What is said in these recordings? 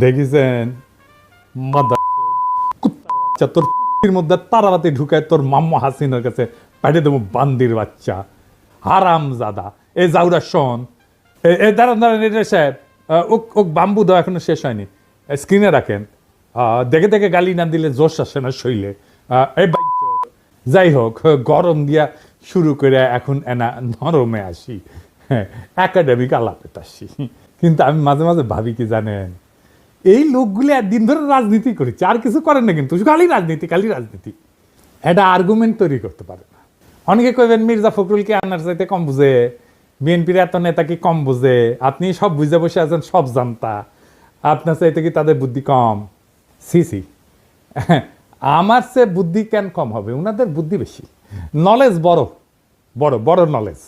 দেখিছেন তোর মধ্যে তারাবাতি ঢুকায় তোর মাম্মা হাসিনার কাছে পাঠিয়ে দেবো বান্দির বাচ্চা হারাম জাদা এ জাউরা শোন এ দাঁড়ান দাঁড়ান এটা সাহেব ও বাম্বু দেওয়া এখনো শেষ হয়নি স্ক্রিনে রাখেন দেখে দেখে গালি না দিলে জোশ আসে না শৈলে যাই হোক গরম দিয়া শুরু করে এখন এনা নরমে আসি হ্যাঁ একাডেমিক আলাপে আসি কিন্তু আমি মাঝে মাঝে ভাবি কি জানেন এই লোকগুলি একদিন ধরে রাজনীতি করেছে আর কিছু করেন না কিন্তু খালি রাজনীতি এটা আর্গুমেন্ট তৈরি করতে পারে না অনেকে কইবেন মির্জা ফখরুলকে আনার চাইতে কম বুঝে বিএনপির এত নেতা কি কম বুঝে আপনি সব বুঝে বসে আছেন সব জানতা আপনার চাইতে কি তাদের বুদ্ধি কম সি আমার সে বুদ্ধি কেন কম হবে ওনাদের বুদ্ধি বেশি নলেজ বড় বড় বড় নলেজ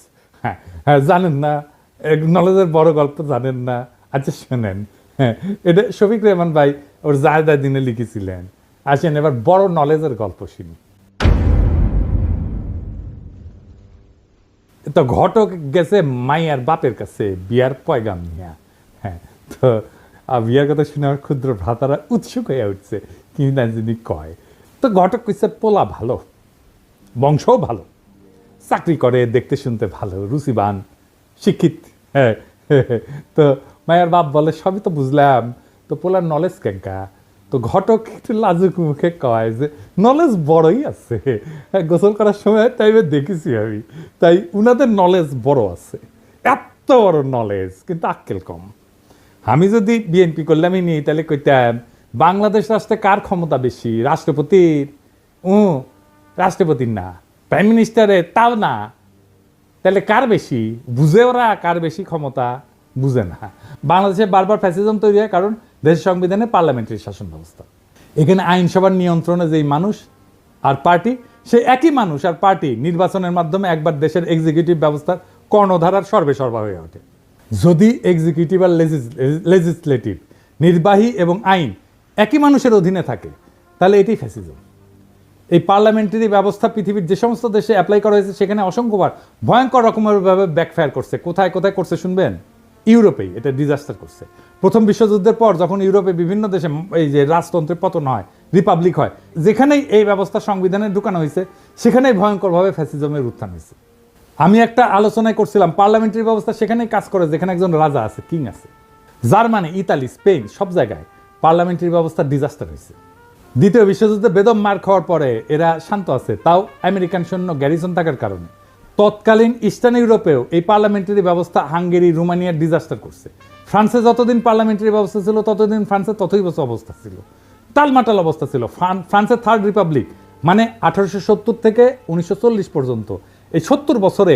হ্যাঁ হ্যাঁ জানেন না নলেজের বড় গল্প জানেন না আচ্ছা শোনেন হ্যাঁ এটা শফিক রেহমান ভাই ওর জায়দা দিনে লিখেছিলেন আসেন এবার বড় নলেজের গল্প শুনি তো ঘটক গেছে মাইয়ার বাপের কাছে বিয়ার পয়গাম নিয়া হ্যাঁ তো বিয়ার কথা শুনে আমার ক্ষুদ্র ভ্রাতারা উৎসুক হয়ে উঠছে কি না যিনি কয় তো ঘটক কইছে পোলা ভালো বংশও ভালো চাকরি করে দেখতে শুনতে ভালো রুচিবান শিক্ষিত হ্যাঁ তো মায়ের বাপ বলে সবই তো বুঝলাম তো পোলার নলেজ কেঙ্কা তো ঘটক একটু লাজুক মুখে কয় যে নলেজ বড়ই আছে গোসল করার সময় টাইমে দেখেছি আমি তাই উনাদের নলেজ বড় আছে এত বড় নলেজ কিন্তু আক্কেল কম আমি যদি বিএনপি করলামই নি তাহলে কইতাম বাংলাদেশ রাষ্ট্রে কার ক্ষমতা বেশি রাষ্ট্রপতির রাষ্ট্রপতির না প্রাইম মিনিস্টারের তাও না তাহলে কার বেশি বুঝে ওরা কার বেশি ক্ষমতা বুঝে না বাংলাদেশে বারবার ফ্যাসিজম তৈরি হয় কারণ দেশের সংবিধানে পার্লামেন্টারি শাসন ব্যবস্থা এখানে আইনসভার নিয়ন্ত্রণে যেই মানুষ আর পার্টি সেই একই মানুষ আর পার্টি নির্বাচনের মাধ্যমে একবার দেশের এক্সিকিউটিভ ব্যবস্থার কর্ণধারার সর্বেসর্বা হয়ে ওঠে যদি এক্সিকিউটিভ আর লেজিসলেটিভ নির্বাহী এবং আইন একই মানুষের অধীনে থাকে তাহলে এটাই ফ্যাসিজম এই পার্লামেন্টারি ব্যবস্থা পৃথিবীর যে সমস্ত দেশে অ্যাপ্লাই করা হয়েছে সেখানে অসংখ্যবার ভয়ঙ্কর রকমেরভাবে ব্যাকফায়ার করছে কোথায় কোথায় করছে শুনবেন ইউরোপেই এটা ডিজাস্টার করছে প্রথম বিশ্বযুদ্ধের পর যখন ইউরোপে বিভিন্ন দেশে এই যে রাজতন্ত্রের পতন হয় রিপাবলিক হয় যেখানেই এই ব্যবস্থা সংবিধানে ঢুকানো হয়েছে সেখানেই ভয়ঙ্করভাবে ফ্যাসিজমের উত্থান হয়েছে আমি একটা আলোচনায় করছিলাম পার্লামেন্টারি ব্যবস্থা সেখানেই কাজ করে যেখানে একজন রাজা আছে কিং আছে জার্মানি ইতালি স্পেন সব জায়গায় পার্লামেন্টারি ব্যবস্থা ডিজাস্টার হয়েছে দ্বিতীয় বিশ্বযুদ্ধে বেদম মার খাওয়ার পরে এরা শান্ত আছে তাও আমেরিকান সৈন্য গ্যারিসন থাকার কারণে তৎকালীন ইস্টার্ন ইউরোপেও এই পার্লামেন্টারি ব্যবস্থা হাঙ্গেরি রোমানিয়ার ডিজাস্টার করছে ফ্রান্সে যতদিন পার্লামেন্টারি ব্যবস্থা ছিল ততদিন ফ্রান্সে ততই বছর অবস্থা ছিল টালমাটাল অবস্থা ছিল ফ্রান্সের থার্ড রিপাবলিক মানে 1870 থেকে 1940 পর্যন্ত এই 70 বছরে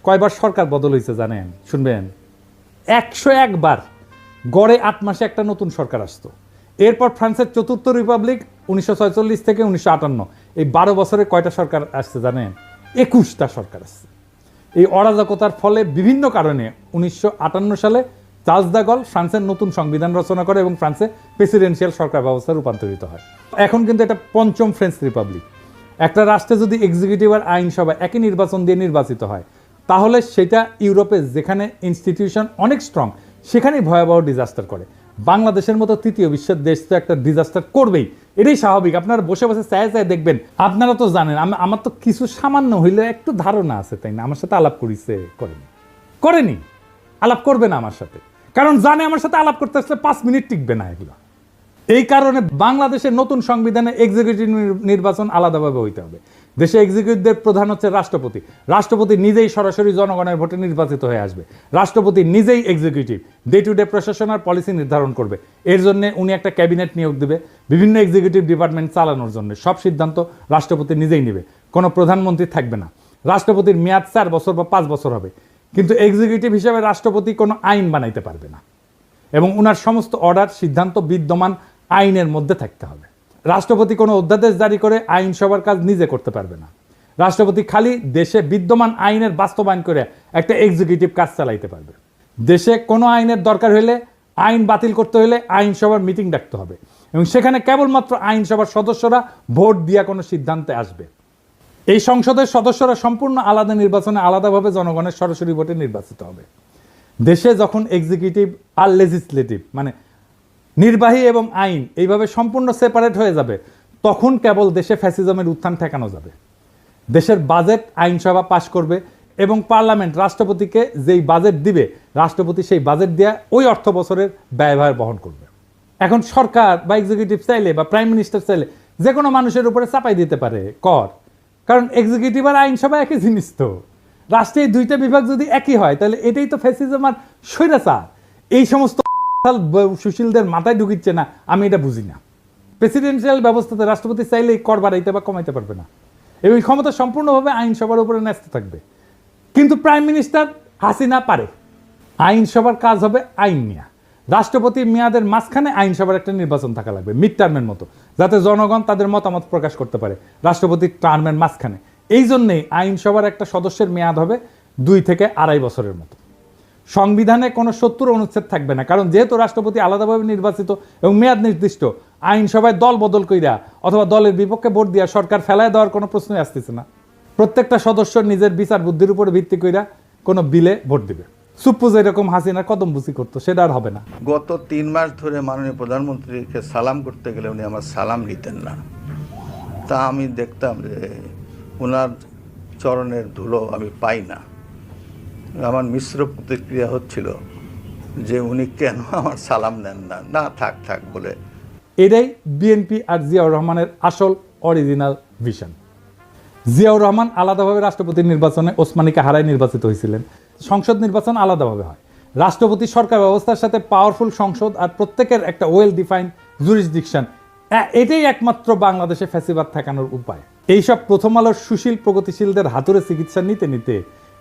কয়বার সরকার বদল হয়েছে জানেন শুনবেন 101 বার গড়ে 8 মাসে একটা নতুন সরকার আসতো এরপর ফ্রান্সের চতুর্থ রিপাবলিক 1946 থেকে 1958 এই 12 বছরে কয়টা সরকার আসছে জানেন 21টা সরকার আসছে এই অরাজকতার ফলে বিভিন্ন কারণে 1958 সালে চার্লস দ্য গল ফ্রান্সের নতুন সংবিধান রচনা করে এবং ফ্রান্সে প্রেসিডেন্সিয়াল সরকার ব্যবস্থা রূপান্তরিত হয় এখন কিন্তু এটা পঞ্চম ফ্রেঞ্চ রিপাবলিক একটা রাষ্ট্রে যদি এক্সিকিউটিভ আর আইনসভা একই নির্বাচন দিয়ে নির্বাচিত হয় তাহলে সেটা ইউরোপে যেখানে ইনস্টিটিউশন অনেক স্ট্রং সেখানেই ভয়াবহ ডিজাস্টার করে বাংলাদেশের মতো তৃতীয় বিশ্বের দেশ তো একটা ডিজাস্টার করবেই এটাই স্বাভাবিক আপনারা বসে বসে চায় চায় দেখবেন আপনারা তো জানেন আমার তো কিছু সামান্য হইলে একটু ধারণা আছে তাই না আমার সাথে আলাপ করেছে করেনি আলাপ করবে না আমার সাথে কারণ জানে আমার সাথে আলাপ করতে আসলে 5 মিনিট টিকবে না এগুলো এই কারণে বাংলাদেশের নতুন সংবিধানে এক্সিকিউটিভ নির্বাচন আলাদাভাবে হইতে হবে দেশে এক্সিকিউটিভদের প্রধান হচ্ছে রাষ্ট্রপতি নিজেই সরাসরি জনগণের ভোটে নির্বাচিত হয়ে আসবে রাষ্ট্রপতি নিজেই এক্সিকিউটিভ ডে টু ডে প্রশাসন আর পলিসি নির্ধারণ করবে এর জন্য উনি একটা ক্যাবিনেট নিয়োগ দেবে বিভিন্ন এক্সিকিউটিভ ডিপার্টমেন্ট চালানোর জন্য সব সিদ্ধান্ত রাষ্ট্রপতি নিজেই নেবে কোনো প্রধানমন্ত্রী থাকবে না রাষ্ট্রপতির মেয়াদ 4 বছর বা 5 বছর হবে কিন্তু এক্সিকিউটিভ হিসেবে রাষ্ট্রপতি কোনো আইন বানাইতে পারবে না এবং উনার সমস্ত অর্ডার সিদ্ধান্ত বিদ্যমান আইনের মধ্যে থাকতে হবে রাষ্ট্রপতি কোনো অধ্যাদেশ জারি করে আইনসভার কাজ নিজে করতে পারবে না রাষ্ট্রপতি খালি দেশে বিদ্যমান আইনের বাস্তবায়ন করে একটা এক্সিকিউটিভ কাজ চালাইতে পারবে দেশে কোনো আইনের দরকার হলে আইন বাতিল করতে হলে আইনসভার মিটিং ডাকতে হবে এবং সেখানে কেবলমাত্র আইনসভার সদস্যরা ভোট দিয়ে কোনো সিদ্ধান্তে আসবে এই সংসদের সদস্যরা সম্পূর্ণ আলাদা নির্বাচনে আলাদাভাবে জনগণের সরাসরি ভোটে নির্বাচিত হবে দেশে যখন এক্সিকিউটিভ আর লেজিসলেটিভ মানে নির্বাহী এবং আইন এইভাবে সম্পূর্ণ সেপারেট হয়ে যাবে, তখন কেবল দেশে ফ্যাসিজমের উত্থান ঠেকানো যাবে। দেশের বাজেট আইনসভা পাশ করবে এবং পার্লামেন্ট রাষ্ট্রপতিকে যেই বাজেট দিবে, রাষ্ট্রপতি সেই বাজেট দিয়ে ওই অর্থ বছরের ব্যয়ভার বহন করবে। এখন সরকার বা এক্সিকিউটিভ চাইলে বা প্রাইম মিনিস্টার চাইলে যে কোনো মানুষের উপরে চাপাই দিতে পারে কর, কারণ এক্সিকিউটিভ আর আইনসভা একই জিনিস। তো রাষ্ট্রের দুইটা বিভাগ যদি একই হয় তাহলে এটাই তো ফ্যাসিজম আর স্বৈরাচার। এই সমস্ত সুশীলদের মাথায় ঢুকিচ্ছে না, আমি এটা বুঝি না। প্রেসিডেন্সিয়াল ব্যবস্থাতে রাষ্ট্রপতি চাইলেই কর বাড়াইতে বা কমাইতে পারবে না, এবং এই ক্ষমতা সম্পূর্ণভাবে আইনসভার উপরে ন্যস্ত থাকবে। কিন্তু প্রাইম মিনিস্টার হাসিনা পারে। আইনসভার কাজ হবে আইন নিয়ে। রাষ্ট্রপতির মেয়াদের মাঝখানে আইনসভার একটা নির্বাচন থাকা লাগবে, মিড টার্মের মতো, যাতে জনগণ তাদের মতামত প্রকাশ করতে পারে রাষ্ট্রপতির টার্মের মাঝখানে। এই জন্যেই আইনসভার একটা সদস্যের মেয়াদ হবে 2 থেকে 2.5 বছরের মতো। সংবিধানে কোনো 70 অনুচ্ছেদ থাকবে না, কারণ যেহেতু রাষ্ট্রপতি আলাদাভাবে নির্বাচিত এবং মেয়াদ নির্দিষ্ট, আইনসভায় দল বদল কইরা অথবা দলের বিপক্ষে ভোট দিয়া সরকার ফেলায় দেওয়ার কোনো প্রশ্নই আসতেছে না। প্রত্যেকটা সদস্য নিজের বিচার বুদ্ধির উপরে ভিত্তি কইরা কোনো বিলে ভোট দিবে। সুপ্পু যেরকম হাসিনার কদমবুচি করতো, সেটা আর হবে না। গত 3 মাস ধরে মাননীয় প্রধানমন্ত্রীকে সালাম করতে গেলে উনি আমার সালাম নিতেন না। তা আমি দেখতাম যে ওনার চরণের ধুলো আমি পাই না। আমার মিশ্র প্রতিক্রিয়া হচ্ছিল যে উনি কেন আমার সালাম নেন না, না থাক থাক বলে। এটাই বিএনপি আর জিয়াউর রহমানের আসল অরিজিনাল ভিশন। জিয়াউর রহমান আলাদাভাবে রাষ্ট্রপতি নির্বাচনে ওসমানীকে হারায় নির্বাচিত হয়েছিলেন। সংসদ নির্বাচন আলাদাভাবে হয়। রাষ্ট্রপতি সরকার ব্যবস্থার সাথে পাওয়ারফুল সংসদ আর প্রত্যেকের একটা ওয়েল ডিফাইন্ড জুরিসডিকশন, এটাই একমাত্র বাংলাদেশে ফ্যাসিবাদ ঠেকানোর উপায়। এইসব প্রথম আলোর সুশীল প্রগতিশীলদের হাতুড়ে চিকিৎসা নিতে নিতে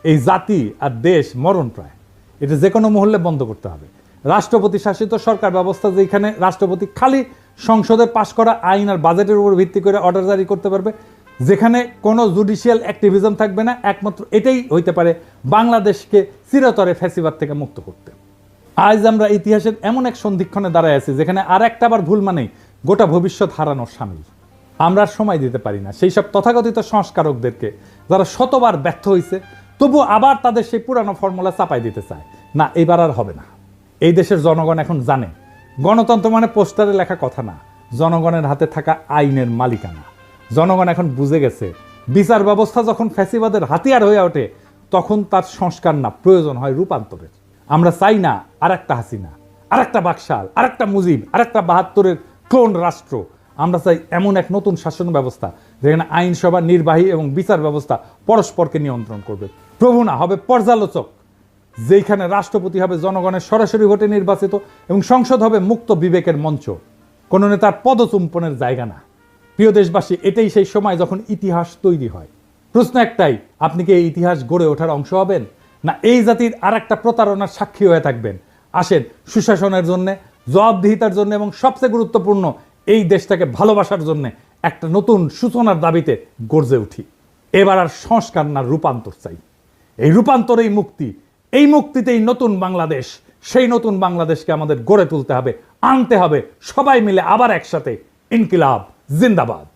এই জাতি আর দেশ মরণ প্রায়। এটা যে কোনো মহল্লে বন্ধ করতে হবে। রাষ্ট্রপতি শাসিত সরকার ব্যবস্থা, যেখানে রাষ্ট্রপতি খালি সংসদে পাশ করা আইন আর বাজেটের উপর ভিত্তি করে অর্ডার জারি করতে পারবে, যেখানে কোনো জুডিশিয়াল অ্যাক্টিভিজম থাকবে না, একমাত্র এটাই হইতে পারে বাংলাদেশকে চিরতরে ফ্যাসিবাদ থেকে মুক্ত করতে। আজ আমরা ইতিহাসের এমন এক সন্ধিক্ষণে দাঁড়ায় আছি যেখানে আর একটা বার ভুল মানেই গোটা ভবিষ্যৎ হারানোর সামিল। আমরা আর সময় দিতে পারি না সেই সব তথাকথিত সংস্কারকদেরকে, যারা শতবার ব্যর্থ হয়েছে তবু আবার তাদের সেই পুরানো ফর্মুলা চাপাই দিতে চায়। না, এবার আর হবে না। এই দেশের জনগণ এখন জানে গণতন্ত্র মানে পোস্টারে লেখা কথা না, জনগণের হাতে থাকা আইনের মালিকানা। জনগণ এখন বুঝে গেছে বিচার ব্যবস্থা যখন ফ্যাসিবাদের হাতিয়ার হয়ে ওঠে, তখন তার সংস্কার না, প্রয়োজন হয় রূপান্তরের। আমরা চাই না আর একটা হাসিনা, আর একটা বাকশাল, আর একটা মুজিব, আর একটা 72-এর ক্লোন রাষ্ট্র। আমরা চাই এমন এক নতুন শাসন ব্যবস্থা যেখানে আইনসভা, নির্বাহী এবং বিচার ব্যবস্থা পরস্পরকে নিয়ন্ত্রণ করবে। প্রভু না, হবে পর্যালোচক, যেখানে রাষ্ট্রপতি হবে জনগণের সরাসরি ভোটে নির্বাচিত এবং সংসদ হবে মুক্ত বিবেকের মঞ্চ, কোনো নেতার পদচুম্বনের জায়গা না। প্রিয় দেশবাসী, এটাই সেই সময় যখন ইতিহাস তৈরি হয়। প্রশ্ন একটাই, আপনি কি এই ইতিহাস গড়ে ওঠার অংশ হবেন, না এই জাতির আর একটা প্রতারণার সাক্ষী হয়ে থাকবেন? আসেন সুশাসনের জন্য, জবাবদিহিতার জন্য এবং সবচেয়ে গুরুত্বপূর্ণ এই দেশটাকে ভালোবাসার জন্য একটা নতুন সূচনার দাবিতে গর্জে উঠি। এবার আর সংস্কার না, রূপান্তর চাই। এই রূপান্তরেই মুক্তি, এই মুক্তিতেই নতুন বাংলাদেশ। সেই নতুন বাংলাদেশকে আমাদের গড়ে তুলতে হবে, আনতে হবে সবাই মিলে আবার একসাথে। ইনকিলাব জিন্দাবাদ।